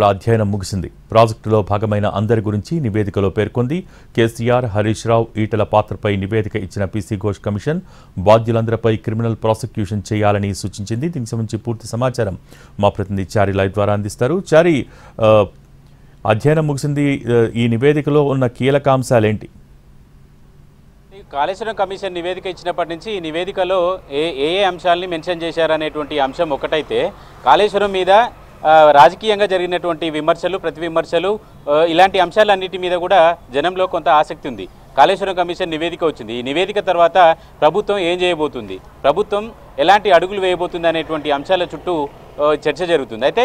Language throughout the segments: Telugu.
అధ్యయనం ముగిసింది. ప్రాజెక్టులో భాగమైన అందరి గురించి నివేదికలో పేర్కొంది. కేసీఆర్, హరీష్ రావు, ఈటల పాత్రపై నివేదిక ఇచ్చిన పీసీ ఘోష్ కమిషన్ బాధ్యులందరిపై క్రిమినల్ ప్రాసిక్యూషన్ చేయాలని సూచించింది. దీనికి సంబంధించి పూర్తి సమాచారం మా ప్రతినిధి చారి లైవ్ ద్వారా అందిస్తారు. చారి, అధ్యయనం ముగిసింది. ఈ నివేదికలో ఉన్న కీలక అంశాలేంటి? కాళేశ్వరం కమిషన్ నివేదిక ఇచ్చినప్పటి నుంచి ఈ నివేదికలో ఏ అంశాలని మెన్షన్ చేశారనేటువంటి అంశం ఒకటైతే, కాళేశ్వరం మీద రాజకీయంగా జరిగినటువంటి విమర్శలు, ప్రతి విమర్శలు, ఇలాంటి అంశాలన్నిటి మీద కూడా జనంలో కొంత ఆసక్తి ఉంది. కాళేశ్వరం కమిషన్ నివేదిక వచ్చింది. ఈ నివేదిక తర్వాత ప్రభుత్వం ఏం చేయబోతుంది, ప్రభుత్వం ఎలాంటి అడుగులు వేయబోతుంది అనేటువంటి అంశాల చుట్టూ చర్చ జరుగుతుంది. అయితే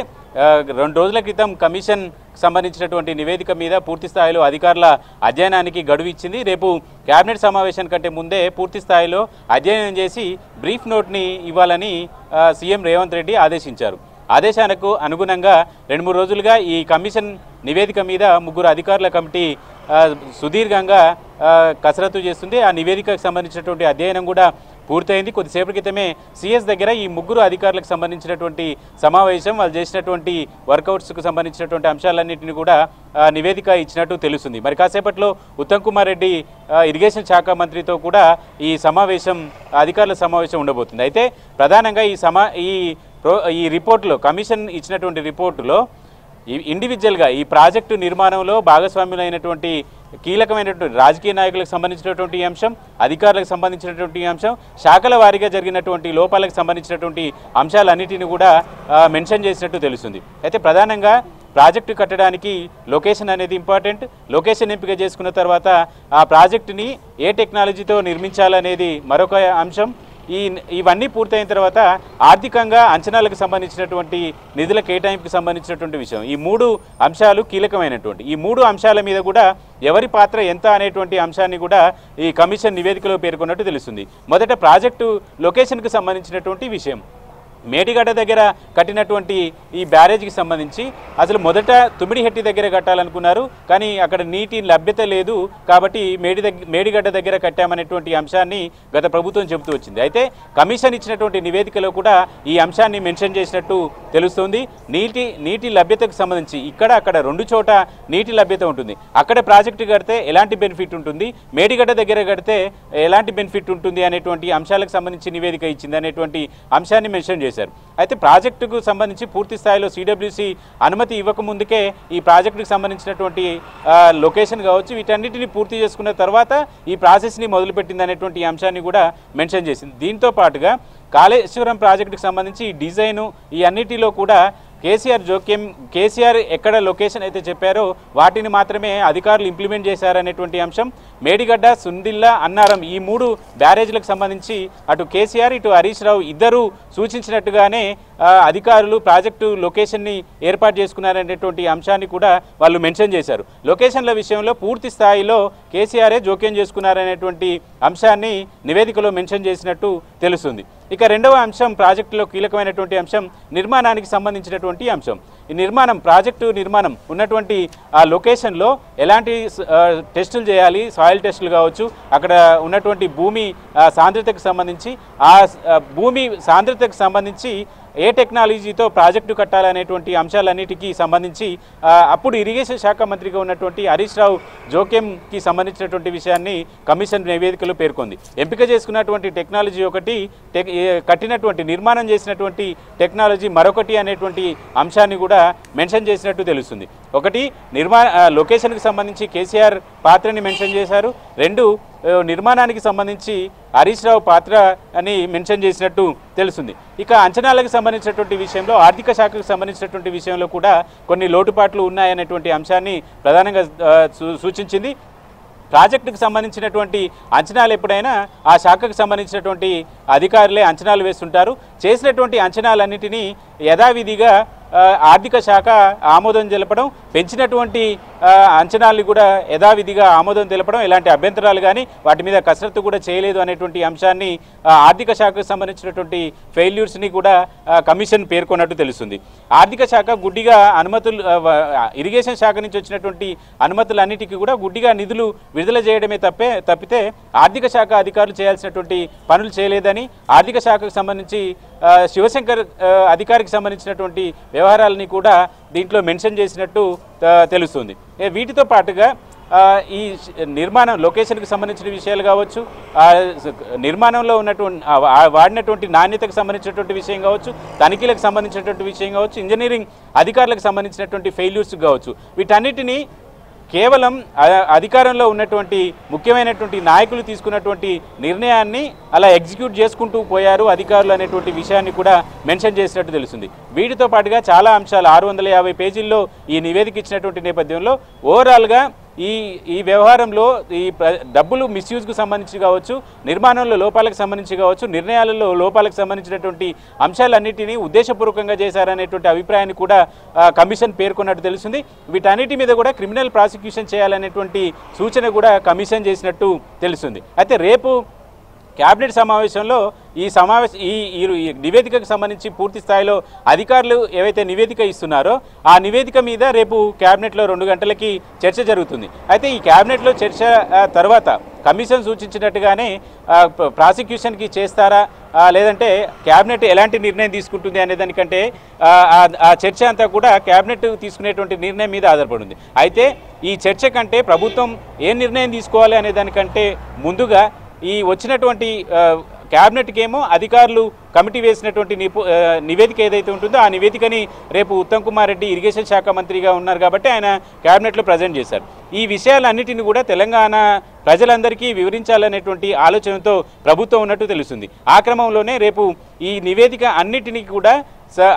2 రోజుల క్రితం కమిషన్ సంబంధించినటువంటి నివేదిక మీద పూర్తి స్థాయిలో అధికారుల అధ్యయనానికి గడువు ఇచ్చింది. రేపు కేబినెట్ సమావేశం కంటే ముందే పూర్తి స్థాయిలో అధ్యయనం చేసి బ్రీఫ్ నోట్ని ఇవ్వాలని సీఎం రేవంత్ రెడ్డి ఆదేశించారు. ఆదేశాలకు అనుగుణంగా 2-3 రోజులుగా ఈ కమిషన్ నివేదిక మీద 3 అధికారుల కమిటీ సుదీర్ఘంగా కసరత్తు చేస్తుంది. ఆ నివేదికకు సంబంధించినటువంటి అధ్యయనం కూడా పూర్తయింది. కొద్దిసేపటి క్రితమే సీఎస్ దగ్గర ఈ 3 అధికారులకు సంబంధించినటువంటి సమావేశం, వాళ్ళు చేసినటువంటి వర్కౌట్స్కు సంబంధించినటువంటి అంశాలన్నింటినీ కూడా నివేదిక ఇచ్చినట్టు తెలుస్తుంది. మరి కాసేపట్లో ఉత్తమ్ కుమార్ రెడ్డి ఇరిగేషన్ శాఖ మంత్రితో కూడా ఈ అధికారుల సమావేశం ఉండబోతుంది. అయితే ప్రధానంగా ఈ రిపోర్టులో, కమిషన్ ఇచ్చినటువంటి రిపోర్టులో ఇండివిజువల్గా ఈ ప్రాజెక్టు నిర్మాణంలో భాగస్వామ్యులైనటువంటి కీలకమైనటువంటి రాజకీయ నాయకులకు సంబంధించినటువంటి అంశం, అధికారులకు సంబంధించినటువంటి అంశం, శాఖల వారీగా జరిగినటువంటి లోపాలకు సంబంధించినటువంటి అంశాలన్నిటిని కూడా మెన్షన్ చేసినట్టు తెలుస్తుంది. అయితే ప్రధానంగా ప్రాజెక్టు కట్టడానికి లొకేషన్ అనేది ఇంపార్టెంట్. లొకేషన్ ఎంపిక చేసుకున్న తర్వాత ఆ ప్రాజెక్టుని ఏ టెక్నాలజీతో నిర్మించాలనేది మరొక అంశం. ఇవన్నీ పూర్తయిన తర్వాత ఆర్థికంగా అంచనాలకు సంబంధించినటువంటి నిధుల కేటాయింపుకు సంబంధించినటువంటి విషయం, ఈ 3 అంశాలు కీలకమైనటువంటి ఈ 3 అంశాల మీద కూడా ఎవరి పాత్ర ఎంత అనేటువంటి అంశాన్ని కూడా ఈ కమిషన్ నివేదికలో పేర్కొన్నట్టు తెలుస్తుంది. మొదట ప్రాజెక్టు లొకేషన్కి సంబంధించినటువంటి విషయం, మేడిగడ్డ దగ్గర కట్టినటువంటి ఈ బ్యారేజ్కి సంబంధించి అసలు మొదట తుమ్మిడిహెట్టి దగ్గర కట్టాలనుకున్నారు, కానీ అక్కడ నీటి లభ్యత లేదు కాబట్టి మేడిగడ్డ దగ్గర కట్టామనేటువంటి అంశాన్ని గత ప్రభుత్వం చెబుతూ వచ్చింది. అయితే కమిషన్ ఇచ్చినటువంటి నివేదికలో కూడా ఈ అంశాన్ని మెన్షన్ చేసినట్టు తెలుస్తుంది. నీటి లభ్యతకు సంబంధించి అక్కడ 2 చోట నీటి లభ్యత ఉంటుంది. అక్కడ ప్రాజెక్టు కడితే ఎలాంటి బెనిఫిట్ ఉంటుంది, మేడిగడ్డ దగ్గర కడితే ఎలాంటి బెనిఫిట్ ఉంటుంది అనేటువంటి అంశాలకు సంబంధించి నివేదిక ఇచ్చింది అనేటువంటి అంశాన్ని మెన్షన్ చేశారు. అయితే ప్రాజెక్టుకు సంబంధించి పూర్తి స్థాయిలో సిడబ్ల్యూసి అనుమతి ఇవ్వకముందుకే ఈ ప్రాజెక్టుకు సంబంధించినటువంటి లొకేషన్ కావచ్చు, వీటన్నిటిని పూర్తి చేసుకున్న తర్వాత ఈ ప్రాసెస్ని మొదలుపెట్టింది అనేటువంటి అంశాన్ని కూడా మెన్షన్ చేసింది. దీంతో పాటుగా కాళేశ్వరం ప్రాజెక్టుకు సంబంధించి డిజైను ఈ అన్నిటిలో కూడా కేసీఆర్ ఎక్కడ లొకేషన్ అయితే చెప్పారో వాటిని మాత్రమే అధికారులు ఇంప్లిమెంట్ చేశారనేటువంటి అంశం. మేడిగడ్డ, సుందిల్లా, అన్నారం ఈ 3 బ్యారేజ్లకు సంబంధించి అటు కేసీఆర్, ఇటు హరీష్ రావు ఇద్దరూ సూచించినట్టుగానే అధికారులు ప్రాజెక్టు లొకేషన్ని ఏర్పాటు చేసుకున్నారనేటువంటి అంశాన్ని కూడా వాళ్ళు మెన్షన్ చేశారు. లొకేషన్ల విషయంలో పూర్తి స్థాయిలో కేసీఆరే జోక్యం చేసుకున్నారనేటువంటి అంశాన్ని నివేదికలో మెన్షన్ చేసినట్టు తెలుస్తుంది. ఇక రెండవ అంశం, ప్రాజెక్టులో కీలకమైనటువంటి అంశం నిర్మాణానికి సంబంధించినటువంటి అంశం. ఈ ప్రాజెక్టు నిర్మాణం ఉన్నటువంటి ఆ లొకేషన్లో ఎలాంటి టెస్టులు చేయాలి, సాయిల్ టెస్టులు కావచ్చు, అక్కడ ఉన్నటువంటి భూమి సాంద్రతకు సంబంధించి భూమి సాంద్రతకు సంబంధించి ఏ టెక్నాలజీతో ప్రాజెక్టు కట్టాలనేటువంటి అంశాలన్నిటికీ సంబంధించి అప్పుడు ఇరిగేషన్ శాఖ మంత్రిగా ఉన్నటువంటి హరీష్ రావు జోక్యంకి సంబంధించినటువంటి విషయాన్ని కమిషన్ నివేదికలో పేర్కొంది. ఎంపిక చేసుకున్నటువంటి టెక్నాలజీ ఒకటి, కట్టినటువంటి నిర్మాణం చేసినటువంటి టెక్నాలజీ మరొకటి అనేటువంటి అంశాన్ని కూడా మెన్షన్ చేసినట్టు తెలుస్తుంది. ఒకటి లొకేషన్కి సంబంధించి కేసీఆర్ పాత్రని మెన్షన్ చేశారు. 2 నిర్మాణానికి సంబంధించి హరీష్ రావు పాత్ర అని మెన్షన్ చేసినట్టు తెలుస్తుంది. ఇక అంచనాలకు సంబంధించినటువంటి విషయంలో, ఆర్థిక శాఖకు సంబంధించినటువంటి విషయంలో కూడా కొన్ని లోటుపాట్లు ఉన్నాయనేటువంటి అంశాన్ని ప్రధానంగా సూచించింది. ప్రాజెక్టుకు సంబంధించినటువంటి అంచనాలు ఎప్పుడైనా ఆ శాఖకు సంబంధించినటువంటి అధికారులే అంచనాలు వేస్తుంటారు. చేసినటువంటి అంచనాలన్నిటినీ యథావిధిగా ఆర్థిక శాఖ ఆమోదం తెలపడం, పెంచినటువంటి అంచనాలు కూడా యథావిధిగా ఆమోదం తెలపడం, ఎలాంటి అభ్యంతరాలు కానీ వాటి మీద కసరత్తు కూడా చేయలేదు అనేటువంటి అంశాన్ని, ఆర్థిక శాఖకు సంబంధించినటువంటి ఫెయిల్యూర్స్ని కూడా కమిషన్ పేర్కొన్నట్టు తెలుస్తుంది. ఆర్థిక శాఖ గుడ్డిగా ఇరిగేషన్ శాఖ నుంచి వచ్చినటువంటి అనుమతులన్నిటికీ కూడా గుడ్డిగా నిధులు విడుదల చేయడమే తప్పితే ఆర్థిక శాఖ అధికారులు చేయాల్సినటువంటి పనులు చేయలేదని, ఆర్థిక శాఖకు సంబంధించి శివశంకర్ అధికారికి సంబంధించినటువంటి వ్యవహారాలని కూడా దీంట్లో మెన్షన్ చేసినట్టు తెలుస్తుంది. వీటితో పాటుగా ఈ నిర్మాణం లొకేషన్కి సంబంధించిన విషయాలు కావచ్చు, నిర్మాణంలో ఉన్నటువంటి వాడినటువంటి నాణ్యతకు సంబంధించినటువంటి విషయం కావచ్చు, తనిఖీలకు సంబంధించినటువంటి విషయం కావచ్చు, ఇంజనీరింగ్ అధికారులకు సంబంధించినటువంటి ఫెయిల్యూర్స్ కావచ్చు, వీటన్నిటినీ కేవలం అధికారంలో ఉన్నటువంటి ముఖ్యమైనటువంటి నాయకులు తీసుకున్నటువంటి నిర్ణయాన్ని అలా ఎగ్జిక్యూట్ చేసుకుంటూ పోయారు అధికారులు అనేటువంటి విషయాన్ని కూడా మెన్షన్ చేసినట్టు తెలుస్తుంది. వీటితో పాటుగా చాలా అంశాలు 650 పేజీల్లో ఈ నివేదిక ఇచ్చినటువంటి నేపథ్యంలో ఓవరాల్గా ఈ వ్యవహారంలో ఈ డబ్బులు మిస్యూజ్కు సంబంధించి కావచ్చు, నిర్మాణంలో లోపాలకు సంబంధించి కావచ్చు, నిర్ణయాలలో లోపాలకు సంబంధించినటువంటి అంశాలన్నింటినీ ఉద్దేశపూర్వకంగా చేశారనేటువంటి అభిప్రాయాన్ని కూడా కమిషన్ పేర్కొన్నట్టు తెలుస్తుంది. వీటన్నిటి మీద కూడా క్రిమినల్ ప్రాసిక్యూషన్ చేయాలనేటువంటి సూచన కూడా కమిషన్ చేసినట్టు తెలుస్తుంది. అయితే రేపు క్యాబినెట్ సమావేశంలో ఈ నివేదికకు సంబంధించి పూర్తి స్థాయిలో అధికారులు ఏవైతే నివేదిక ఇస్తున్నారో ఆ నివేదిక మీద రేపు క్యాబినెట్లో 2 గంటలకి చర్చ జరుగుతుంది. అయితే ఈ క్యాబినెట్లో చర్చ తర్వాత కమిషన్ సూచించినట్టుగానే ప్రాసిక్యూషన్కి చేస్తారా లేదంటే క్యాబినెట్ ఎలాంటి నిర్ణయం తీసుకుంటుంది అనే దానికంటే ఆ చర్చ అంతా కూడా క్యాబినెట్ తీసుకునేటువంటి నిర్ణయం మీద ఆధారపడింది. అయితే ఈ చర్చ కంటే ప్రభుత్వం ఏ నిర్ణయం తీసుకోవాలి అనే దానికంటే ముందుగా ఈ వచ్చినటువంటి క్యాబినెట్కి ఏమో అధికారులు కమిటీ వేసినటువంటి నివేదిక ఏదైతే ఉంటుందో ఆ నివేదికని రేపు ఉత్తమ్ కుమార్ రెడ్డి ఇరిగేషన్ శాఖ మంత్రిగా ఉన్నారు కాబట్టి ఆయన క్యాబినెట్లో ప్రజెంట్ చేశారు. ఈ విషయాలన్నిటిని కూడా తెలంగాణ ప్రజలందరికీ వివరించాలనేటువంటి ఆలోచనతో ప్రభుత్వం ఉన్నట్టు తెలుస్తుంది. ఆ క్రమంలోనే రేపు ఈ నివేదిక అన్నిటినీ కూడా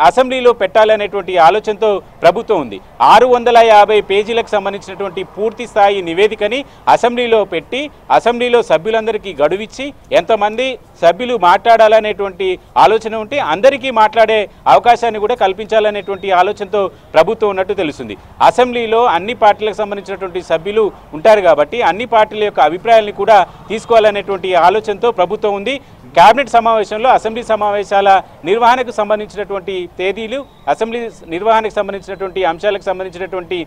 అసెంబ్లీలో పెట్టాలనేటువంటి ఆలోచనతో ప్రభుత్వం ఉంది. 650 పేజీలకు సంబంధించినటువంటి పూర్తి స్థాయి నివేదికని అసెంబ్లీలో పెట్టి అసెంబ్లీలో సభ్యులందరికీ గడువిచ్చి ఎంతమంది సభ్యులు మాట్లాడాలనేటువంటి ఆలోచన ఉంటే అందరికీ మాట్లాడే అవకాశాన్ని కూడా కల్పించాలనేటువంటి ఆలోచనతో ప్రభుత్వం ఉన్నట్టు తెలుస్తుంది. అసెంబ్లీలో అన్ని పార్టీలకు సంబంధించినటువంటి సభ్యులు ఉంటారు కాబట్టి అన్ని పార్టీల యొక్క అభిప్రాయాలను కూడా తీసుకోవాలనేటువంటి ఆలోచనతో ప్రభుత్వం ఉంది. కేబినెట్ సమావేశంలో అసెంబ్లీ సమావేశాల నిర్వహణకు సంబంధించినటువంటి తేదీలు, అసెంబ్లీ నిర్వహణకు సంబంధించినటువంటి అంశాలకు సంబంధించినటువంటి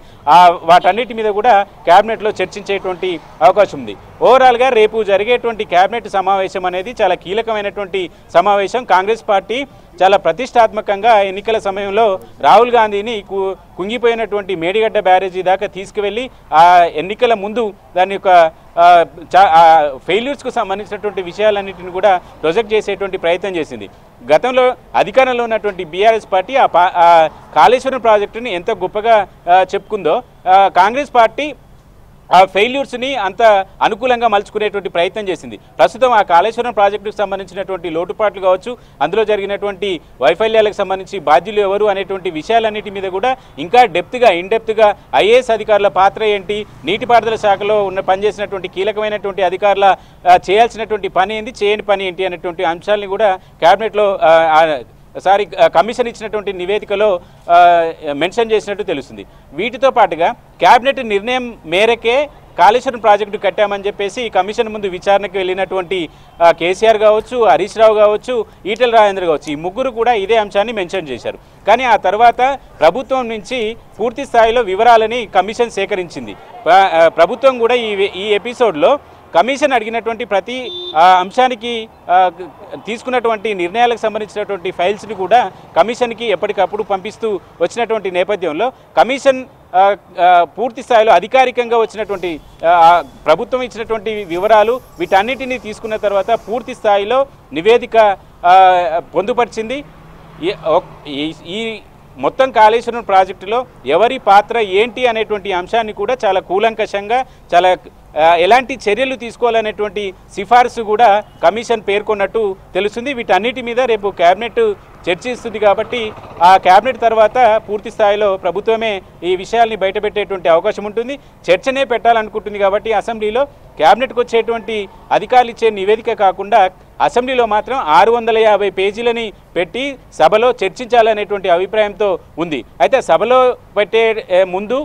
వాటన్నిటి మీద కూడా కేబినెట్లో చర్చించేటువంటి అవకాశం ఉంది. ఓవరాల్గా రేపు జరిగేటువంటి కేబినెట్ సమావేశం అనేది చాలా కీలకమైనటువంటి సమావేశం. కాంగ్రెస్ పార్టీ చాలా ప్రతిష్టాత్మకంగా ఎన్నికల సమయంలో రాహుల్ గాంధీని కుంగిపోయినటువంటి మేడిగడ్డ బ్యారేజీ దాకా తీసుకువెళ్ళి ఆ ఎన్నికల ముందు దాని యొక్క ఫెయిల్యూర్స్కు సంబంధించినటువంటి విషయాలన్నింటిని కూడా ప్రొజెక్ట్ చేసేటువంటి ప్రయత్నం చేసింది. గతంలో అధికారంలో ఉన్నటువంటి బీఆర్ఎస్ పార్టీ ఆ కాళేశ్వరం ప్రాజెక్టుని ఎంత గొప్పగా చెప్పుకుందో కాంగ్రెస్ పార్టీ ఆ ఫెయిల్యూర్స్ని అంత అనుకూలంగా మలుచుకునేటువంటి ప్రయత్నం చేసింది. ప్రస్తుతం ఆ కాళేశ్వరం ప్రాజెక్టుకు సంబంధించినటువంటి లోటుపాట్లు కావచ్చు, అందులో జరిగినటువంటి వైఫల్యాలకు సంబంధించి బాధ్యులు ఎవరు అనేటువంటి విషయాలన్నిటి మీద కూడా ఇంకా ఇన్డెప్త్గా ఐఏఎస్ అధికారుల పాత్ర ఏంటి, నీటిపారుదల శాఖలో పనిచేసినటువంటి కీలకమైనటువంటి అధికారుల చేయాల్సినటువంటి పని ఏంటి, చేయని పని ఏంటి అనేటువంటి అంశాలని కూడా కేబినెట్లో కమిషన్ ఇచ్చినటువంటి నివేదికలో మెన్షన్ చేసినట్టు తెలుస్తుంది. వీటితో పాటుగా కేబినెట్ నిర్ణయం మేరకే కాళేశ్వరం ప్రాజెక్టు కట్టామని చెప్పేసి కమిషన్ ముందు విచారణకు వెళ్ళినటువంటి కేసీఆర్ కావచ్చు, హరీష్ రావు కావచ్చు, ఈటెల రాజేందర్ కావచ్చు, ఈ ముగ్గురు కూడా ఇదే అంశాన్ని మెన్షన్ చేశారు. కానీ ఆ తర్వాత ప్రభుత్వం నుంచి పూర్తి స్థాయిలో వివరాలని కమిషన్ సేకరించింది. ప్రభుత్వం కూడా ఈ ఎపిసోడ్లో కమిషన్ అడిగినటువంటి ప్రతి అంశానికి తీసుకున్నటువంటి నిర్ణయాలకు సంబంధించినటువంటి ఫైల్స్ని కూడా కమిషన్కి ఎప్పటికప్పుడు పంపిస్తూ వచ్చినటువంటి నేపథ్యంలో కమిషన్ పూర్తి స్థాయిలో అధికారికంగా వచ్చినటువంటి ప్రభుత్వం ఇచ్చినటువంటి వివరాలు వీటన్నిటినీ తీసుకున్న తర్వాత పూర్తి స్థాయిలో నివేదిక పొందుపరిచింది. ఈ మొత్తం కాళేశ్వరం ప్రాజెక్టులో ఎవరి పాత్ర ఏంటి అనేటువంటి అంశాన్ని కూడా చాలా కూలంకషంగా ఎలాంటి చర్యలు తీసుకోవాలనేటువంటి సిఫార్సు కూడా కమిషన్ పేర్కొన్నట్టు తెలుస్తుంది. వీటన్నిటి మీద రేపు కేబినెట్ చర్చిస్తుంది కాబట్టి ఆ కేబినెట్ తర్వాత పూర్తి స్థాయిలో ప్రభుత్వమే ఈ విషయాల్ని బయటపెట్టేటువంటి అవకాశం ఉంటుంది. చర్చనే పెట్టాలనుకుంటుంది కాబట్టి అసెంబ్లీలో కేబినెట్కి వచ్చేటువంటి అధికారులు ఇచ్చే నివేదిక కాకుండా అసెంబ్లీలో మాత్రం 650 పేజీలని పెట్టి సభలో చర్చించాలనేటువంటి అభిప్రాయంతో ఉంది. అయితే సభలో పెట్టే ముందు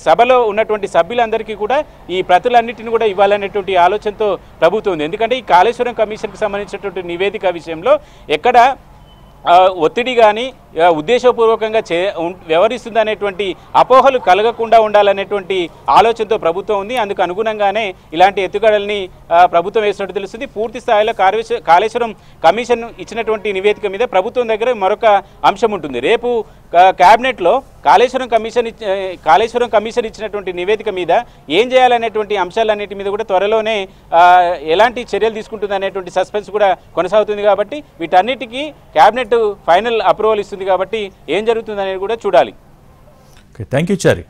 సభలో ఉన్నటువంటి సభ్యులందరికీ కూడా ఈ ప్రతులన్నింటిని కూడా ఇవ్వాలనేటువంటి ఆలోచనతో ప్రభుత్వం ఉంది. ఎందుకంటే ఈ కాళేశ్వరం కమిషన్కి సంబంధించినటువంటి నివేదిక విషయంలో ఎక్కడ ఒత్తిడి కానీ ఉద్దేశపూర్వకంగా వ్యవహరిస్తుంది అనేటువంటి అపోహలు కలగకుండా ఉండాలనేటువంటి ఆలోచనతో ప్రభుత్వం ఉంది. అందుకు అనుగుణంగానే ఇలాంటి ఎత్తుగడల్ని ప్రభుత్వం వేసినట్టు తెలుస్తుంది. పూర్తి స్థాయిలో కాళేశ్వరం కమిషన్ ఇచ్చినటువంటి నివేదిక మీద ప్రభుత్వం దగ్గర మరొక అంశం ఉంటుంది. రేపు క్యాబినెట్లో కాళేశ్వరం కమిషన్ ఇచ్చినటువంటి నివేదిక మీద ఏం చేయాలనేటువంటి అంశాలన్నిటి మీద కూడా త్వరలోనే ఎలాంటి చర్యలు తీసుకుంటుంది అనేటువంటి సస్పెన్స్ కూడా కొనసాగుతుంది. కాబట్టి వీటన్నిటికీ క్యాబినెట్ ఫైనల్ అప్రూవల్ ఇస్తుంది. కాబట్టి ఏం జరుగుతుంది అనేది కూడా చూడాలి. Thank you Chari.